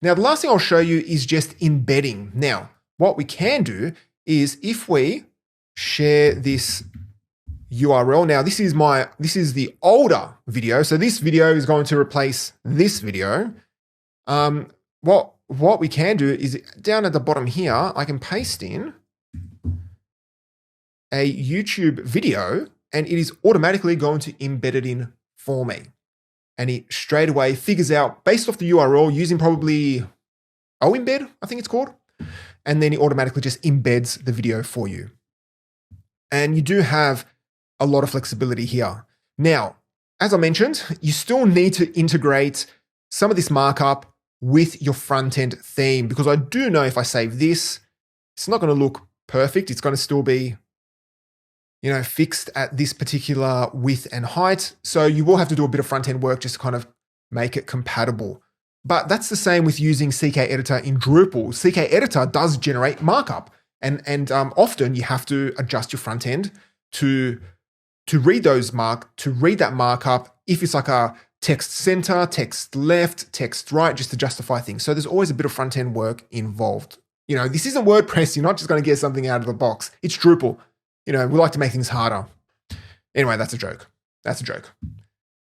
Now, the last thing I'll show you is just embedding. Now, what we can do is if we share this URL. Now, this is the older video. So this video is going to replace this video. What we can do is down at the bottom here, I can paste in a YouTube video and it is automatically going to embed it in for me. And it straight away figures out based off the URL using probably embed, I think it's called. And then it automatically just embeds the video for you. And you do have a lot of flexibility here. Now, as I mentioned, you still need to integrate some of this markup with your front-end theme, because I do know if I save this, it's not going to look perfect. It's going to still be, fixed at this particular width and height. So you will have to do a bit of front-end work just to kind of make it compatible. But that's the same with using CK Editor in Drupal. CK Editor does generate markup, and often you have to adjust your front end to read that markup. If it's like a text center, text left, text right, just to justify things. So there's always a bit of front end work involved. This isn't WordPress. You're not just going to get something out of the box. It's Drupal. We like to make things harder. Anyway, that's a joke.